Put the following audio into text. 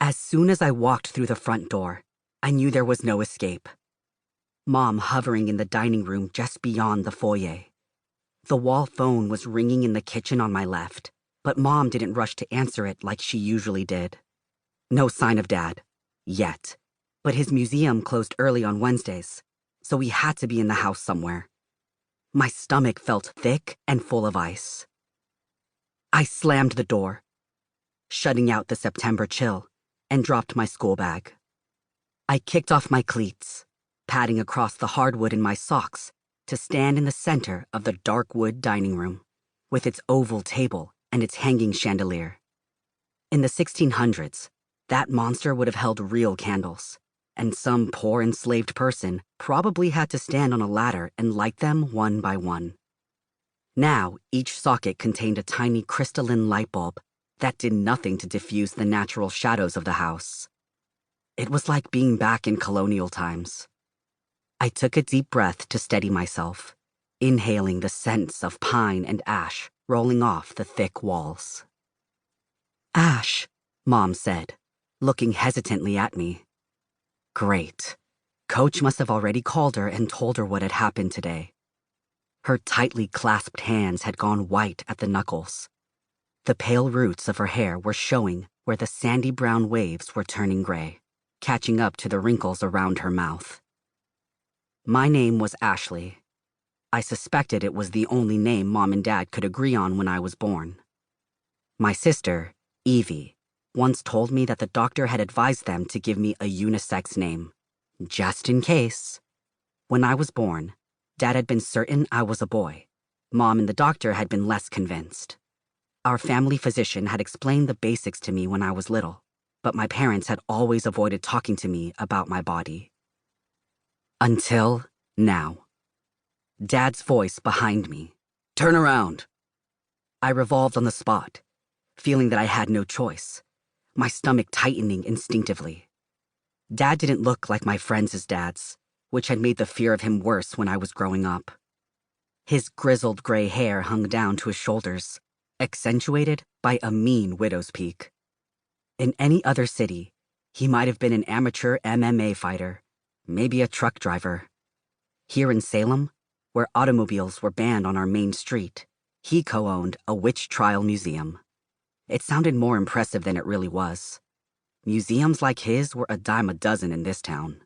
As soon as I walked through the front door, I knew there was no escape. Mom hovering in the dining room just beyond the foyer. The wall phone was ringing in the kitchen on my left, but Mom didn't rush to answer it like she usually did. No sign of Dad. Yet. But his museum closed early on Wednesdays, so he had to be in the house somewhere. My stomach felt thick and full of ice. I slammed the door, shutting out the September chill, and dropped my school bag. I kicked off my cleats, padding across the hardwood in my socks to stand in the center of the dark wood dining room, with its oval table and its hanging chandelier. In the 1600s, that monster would have held real candles, and some poor enslaved person probably had to stand on a ladder and light them one by one. Now, each socket contained a tiny crystalline light bulb that did nothing to diffuse the natural shadows of the house. It was like being back in colonial times. I took a deep breath to steady myself, inhaling the scents of pine and ash rolling off the thick walls. "Ash," Mom said, looking hesitantly at me. Great. Coach must have already called her and told her what had happened today. Her tightly clasped hands had gone white at the knuckles. The pale roots of her hair were showing where the sandy brown waves were turning gray, catching up to the wrinkles around her mouth. My name was Ashley. I suspected it was the only name Mom and Dad could agree on when I was born. My sister, Evie, once told me that the doctor had advised them to give me a unisex name, just in case. When I was born, Dad had been certain I was a boy. Mom and the doctor had been less convinced. Our family physician had explained the basics to me when I was little, but my parents had always avoided talking to me about my body. Until now. Dad's voice behind me. "Turn around." I revolved on the spot, feeling that I had no choice, my stomach tightening instinctively. Dad didn't look like my friends' dads, which had made the fear of him worse when I was growing up. His grizzled gray hair hung down to his shoulders, accentuated by a mean widow's peak. In any other city, he might have been an amateur MMA fighter, maybe a truck driver. Here in Salem, where automobiles were banned on our main street, he co-owned a witch trial museum. It sounded more impressive than it really was. Museums like his were a dime a dozen in this town.